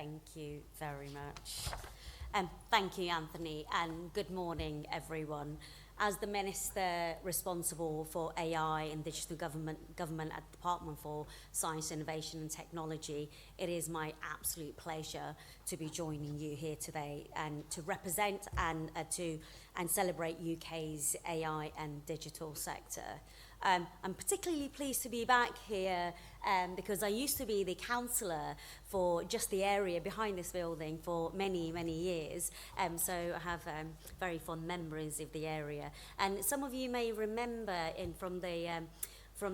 Thank you very much. Thank you, Anthony, and good morning, everyone. As the Minister responsible for AI and digital government at the Department for Science, Innovation and Technology, it is my absolute pleasure to be joining you here today and to represent and celebrate UK's AI and digital sector. I'm particularly pleased to be back here because I used to be the councillor for just the area behind this building for many, many years. So I have very fond memories of the area. And some of you may remember from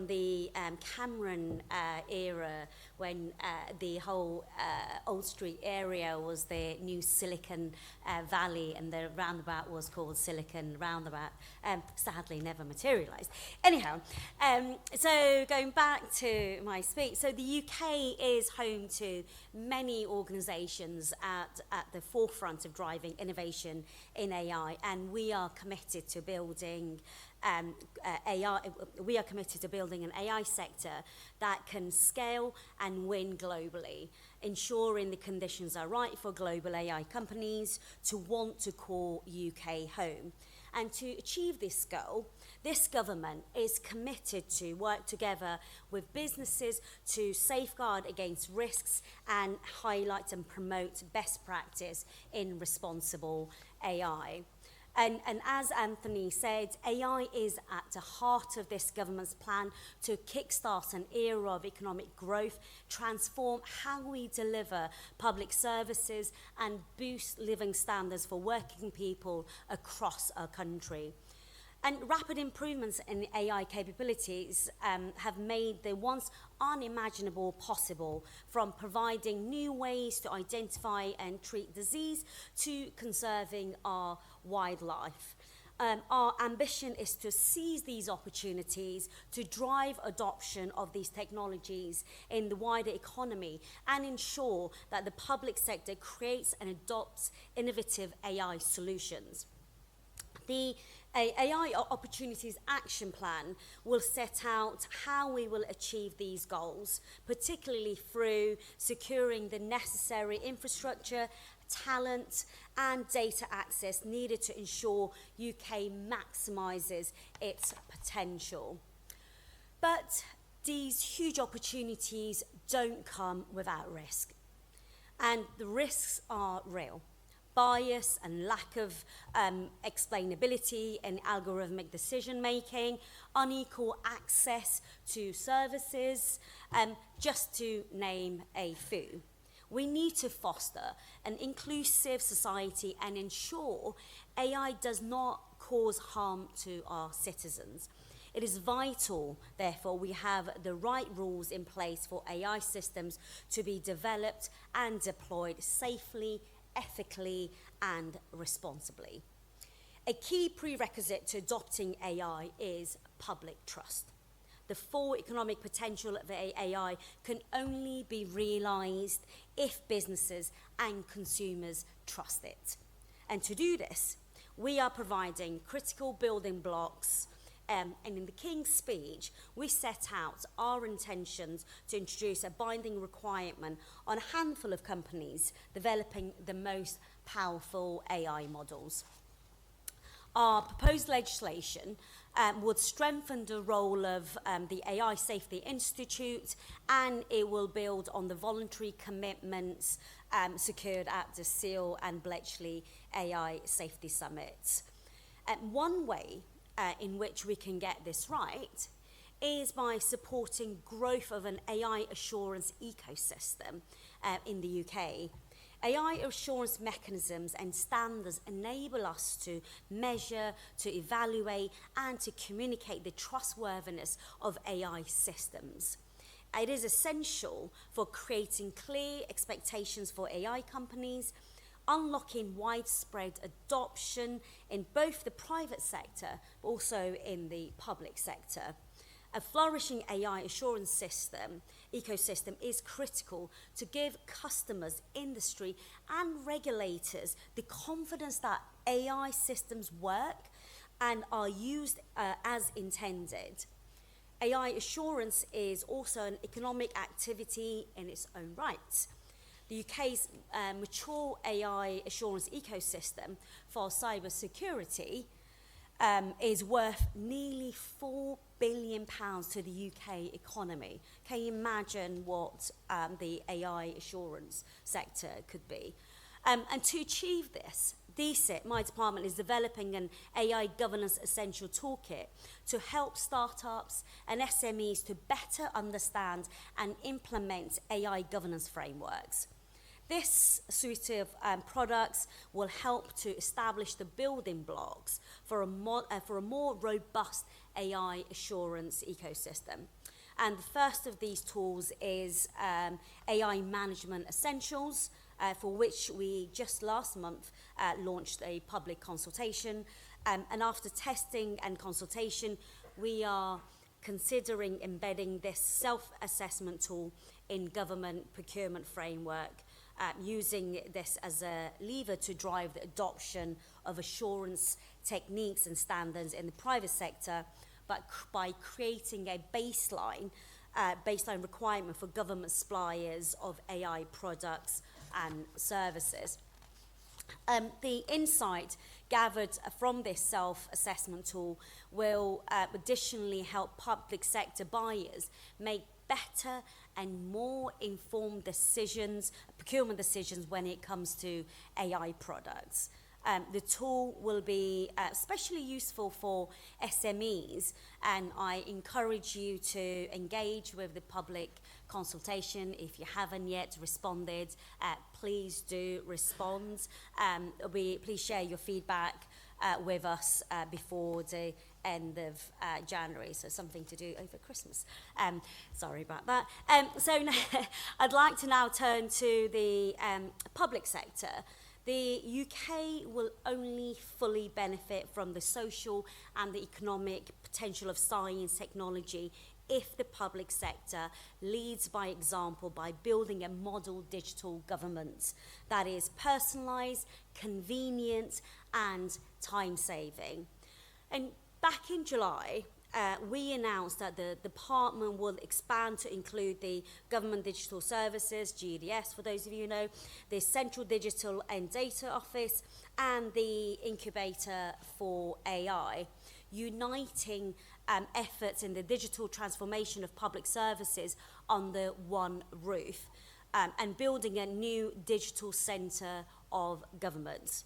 the Cameron era when the whole Old Street area was the new Silicon Valley and the roundabout was called Silicon Roundabout. Sadly never materialised. Anyhow, so going back to my speech, so the UK is home to many organisations at the forefront of driving innovation in AI, and we are committed to building AI. We are committed to building an AI sector that can scale and win globally, ensuring the conditions are right for global AI companies to want to call UK home. And to achieve this goal, this government is committed to work together with businesses to safeguard against risks and highlight and promote best practice in responsible AI. And as Anthony said, AI is at the heart of this government's plan to kickstart an era of economic growth, transform how we deliver public services and boost living standards for working people across our country. And rapid improvements in AI capabilities have made the once unimaginable possible, from providing new ways to identify and treat disease to conserving our wildlife. Our ambition is to seize these opportunities to drive adoption of these technologies in the wider economy and ensure that the public sector creates and adopts innovative AI solutions. The AI Opportunities Action Plan will set out how we will achieve these goals, particularly through securing the necessary infrastructure, talent and data access needed to ensure UK maximises its potential. But these huge opportunities don't come without risk, and the risks are real. Bias and lack of explainability and algorithmic decision-making, unequal access to services, just to name a few. We need to foster an inclusive society and ensure AI does not cause harm to our citizens. It is vital, therefore, we have the right rules in place for AI systems to be developed and deployed safely, ethically and responsibly. A key prerequisite to adopting AI is public trust. The full economic potential of AI can only be realised if businesses and consumers trust it. And to do this, we are providing critical building blocks. And in the King's speech, we set out our intentions to introduce a binding requirement on a handful of companies developing the most powerful AI models. Our proposed legislation would strengthen the role of the AI Safety Institute, and it will build on the voluntary commitments secured at the Seal and Bletchley AI Safety Summits. One way in which we can get this right is by supporting growth of an AI assurance ecosystem in the UK. AI assurance mechanisms and standards enable us to measure, to evaluate, and to communicate the trustworthiness of AI systems. It is essential for creating clear expectations for AI companies, unlocking widespread adoption in both the private sector, but also in the public sector. A flourishing AI assurance ecosystem is critical to give customers, industry, and regulators the confidence that AI systems work and are used as intended. AI assurance is also an economic activity in its own right. the UK's mature AI assurance ecosystem for cybersecurity is worth nearly £4 billion to the UK economy. Can you imagine what the AI assurance sector could be? And to achieve this, DSIT, my department, is developing an AI governance essential toolkit to help startups and SMEs to better understand and implement AI governance frameworks. This suite of products will help to establish the building blocks for a more robust AI assurance ecosystem. And the first of these tools is AI Management Essentials, for which we just last month launched a public consultation. And after testing and consultation, we are considering embedding this self-assessment tool in government procurement framework, using this as a lever to drive the adoption of assurance techniques and standards in the private sector, but by creating a baseline requirement for government suppliers of AI products and services. The insight gathered from this self-assessment tool will additionally help public sector buyers make better and more informed procurement decisions when it comes to AI products. The tool will be especially useful for SMEs, and I encourage you to engage with the public consultation. If you haven't yet responded, please do respond. Please share your feedback with us before the end of January, so something to do over Christmas. Sorry about that. So I'd like to now turn to the public sector. The UK will only fully benefit from the social and the economic potential of science technology if the public sector leads by example by building a model digital government that is personalised, convenient and time-saving. And back in July, we announced that the department will expand to include the Government Digital Services, GDS for those of you who know, the Central Digital and Data Office and the Incubator for AI, uniting efforts in the digital transformation of public services under one roof and building a new digital centre of government.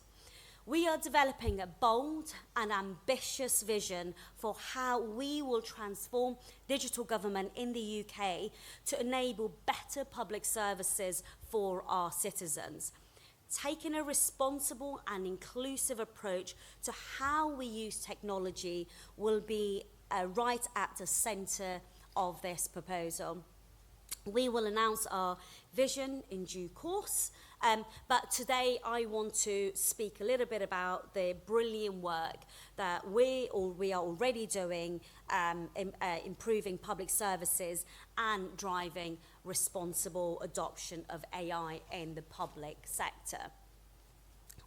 We are developing a bold and ambitious vision for how we will transform digital government in the UK to enable better public services for our citizens. Taking a responsible and inclusive approach to how we use technology will be right at the centre of this proposal. We will announce our vision in due course, but today I want to speak a little bit about the brilliant work that we are already doing, improving public services and driving responsible adoption of AI in the public sector.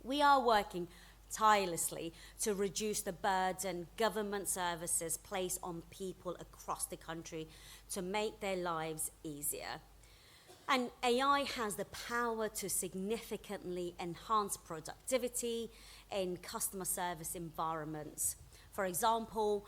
We are working tirelessly to reduce the burden government services place on people across the country to make their lives easier. And AI has the power to significantly enhance productivity in customer service environments. For example,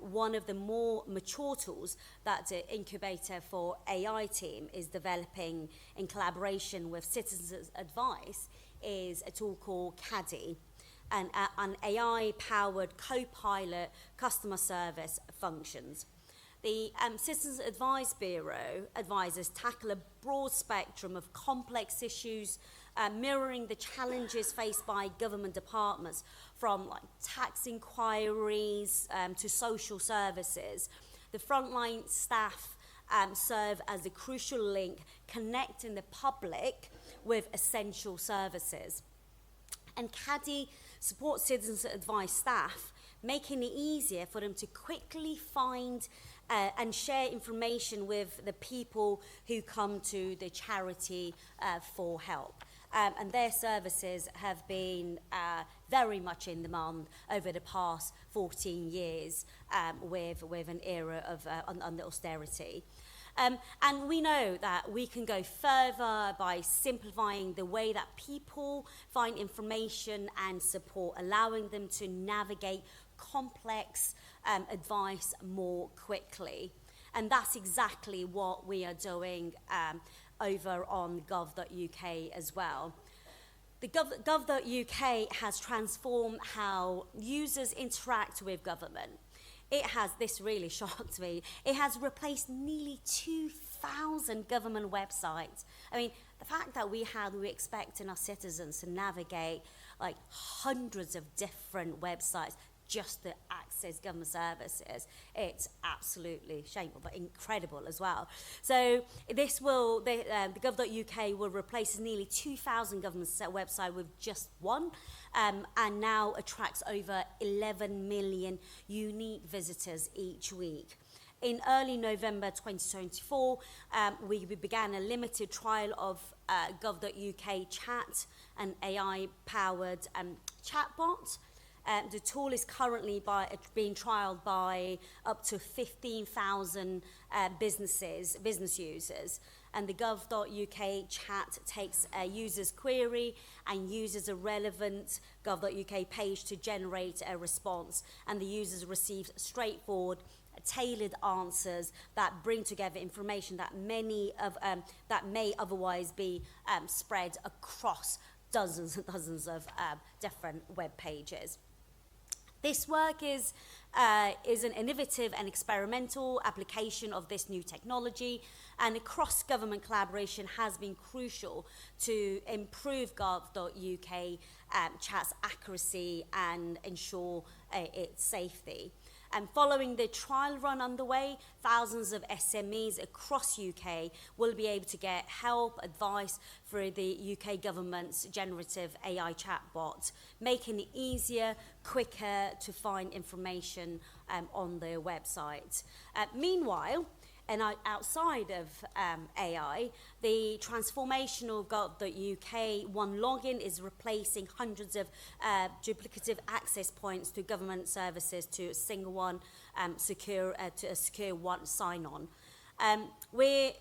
one of the more mature tools that the Incubator for AI team is developing in collaboration with Citizens Advice is a tool called Caddy, an AI-powered co-pilot customer service functions. The Citizens Advice Bureau advisors tackle a broad spectrum of complex issues, mirroring the challenges faced by government departments, from tax inquiries to social services. The frontline staff serve as a crucial link connecting the public with essential services. And Caddy supports Citizens Advice staff, making it easier for them to quickly find and share information with the people who come to the charity for help. And their services have been very much in demand over the past 14 years with an era of under austerity. And we know that we can go further by simplifying the way that people find information and support, allowing them to navigate complex advice more quickly. And that's exactly what we are doing over on gov.uk as well. The gov.uk has transformed how users interact with government. It has, this really shocked me, it has replaced nearly 2,000 government websites. I mean, the fact that we're expecting our citizens to navigate like hundreds of different websites just to access government services, it's absolutely shameful, but incredible as well. So this will, the gov.uk will replace nearly 2,000 government websites with just one, and now attracts over 11 million unique visitors each week. In early November 2024, we began a limited trial of gov.uk chat, an AI-powered chatbot. The tool is currently being trialled by up to 15,000 business users. And the gov.uk chat takes a user's query and uses a relevant gov.uk page to generate a response. And the users receive straightforward, tailored answers that bring together information that that may otherwise be spread across dozens and dozens of different web pages. This work is an innovative and experimental application of this new technology, and cross-government collaboration has been crucial to improve gov.uk chat's accuracy and ensure its safety. And following the trial run underway, thousands of SMEs across UK will be able to get help, advice through the UK government's generative AI chatbot, making it easier, quicker to find information on their website. Meanwhile, and outside of AI, the transformation of gov.uk One Login is replacing hundreds of duplicative access points to government services to a single one, secure one sign-on. We're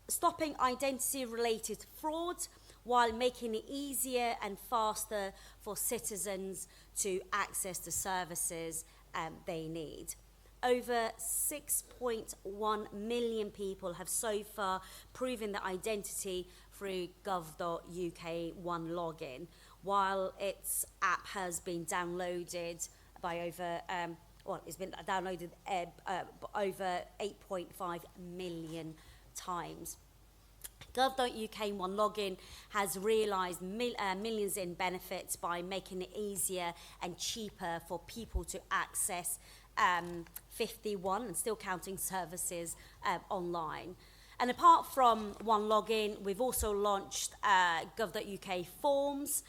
stopping identity-related fraud while making it easier and faster for citizens to access the services they need. Over 6.1 million people have so far proven their identity through gov.uk One Login, while its app has been downloaded by over, it's been downloaded over 8.5 million times. Gov.uk One Login has realised millions in benefits by making it easier and cheaper for people to access 51 and still counting services online. And apart from One Login, we've also launched gov.uk Forms,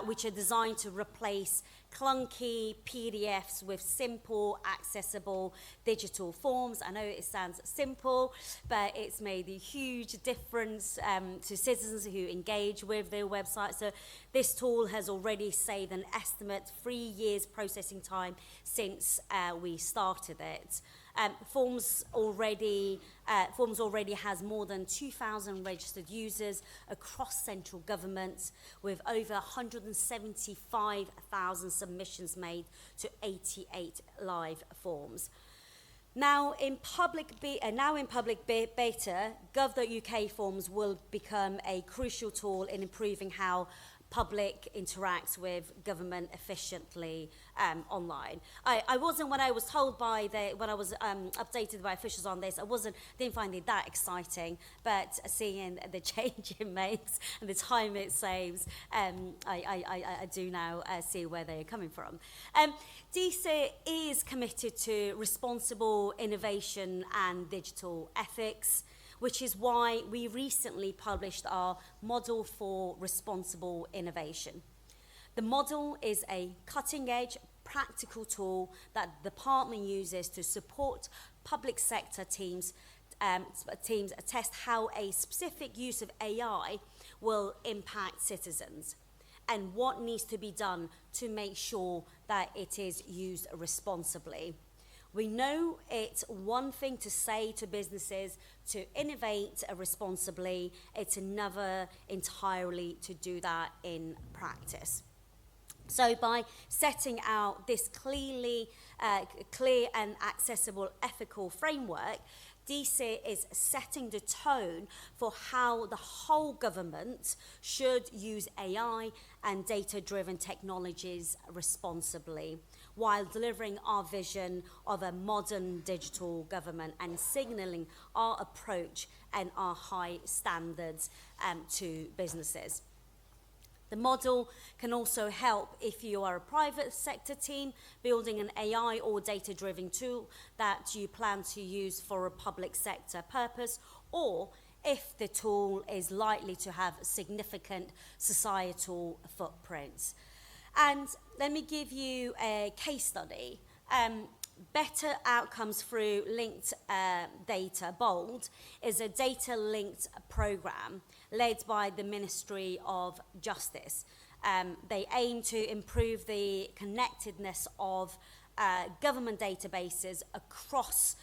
which are designed to replace clunky PDFs with simple, accessible digital forms. I know it sounds simple, but it's made a huge difference to citizens who engage with their website. So this tool has already saved an estimate 3 years processing time since we started it. Forms already has more than 2,000 registered users across central government, with over 175,000 submissions made to 88 live forms. Now in public beta, gov.uk Forms will become a crucial tool in improving how public interacts with government efficiently online. I wasn't, when I was told when I was updated by officials on this, didn't find it that exciting, but seeing the change it makes and the time it saves, I do now see where they're coming from. DSA is committed to responsible innovation and digital ethics, which is why we recently published our Model for Responsible Innovation. The model is a cutting-edge, practical tool that the department uses to support public sector teams test how a specific use of AI will impact citizens and what needs to be done to make sure that it is used responsibly. We know it's one thing to say to businesses to innovate responsibly, it's another entirely to do that in practice. So by setting out this clear and accessible ethical framework, DCIT is setting the tone for how the whole government should use AI and data-driven technologies responsibly, while delivering our vision of a modern digital government and signalling our approach and our high standards to businesses. The model can also help if you are a private sector team building an AI or data-driven tool that you plan to use for a public sector purpose, or if the tool is likely to have significant societal footprints. And let me give you a case study. Better Outcomes Through Linked Data, BOLD, is a data-linked program led by the Ministry of Justice. They aim to improve the connectedness of government databases across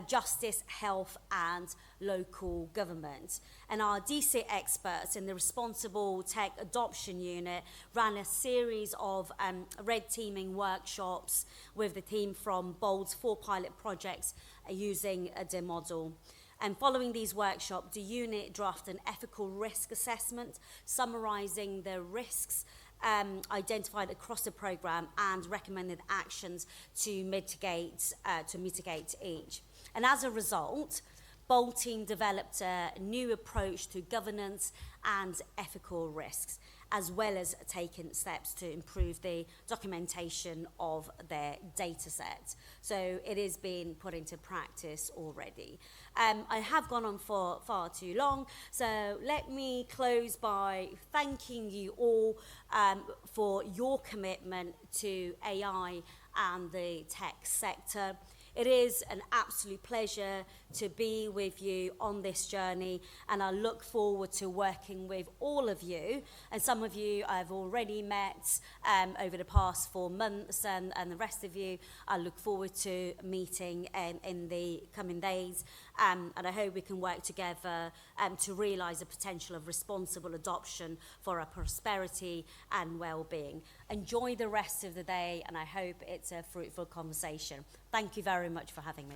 justice, health and local government. And our DCIT experts in the Responsible Tech Adoption Unit ran a series of red teaming workshops with the team from BOLD's 4 pilot projects using the model. And following these workshops, the unit drafted an ethical risk assessment summarising the risks identified across the programme and recommended actions to mitigate each. And as a result, BOLD team developed a new approach to governance and ethical risks, as well as taking steps to improve the documentation of their data set. So it is being put into practice already. I have gone on for far too long, so let me close by thanking you all for your commitment to AI and the tech sector. It is an absolute pleasure to be with you on this journey, and I look forward to working with all of you. And some of you I've already met over the past 4 months, and the rest of you I look forward to meeting in the coming days. And I hope we can work together to realise the potential of responsible adoption for our prosperity and well-being. Enjoy the rest of the day, and I hope it's a fruitful conversation. Thank you very much for having me.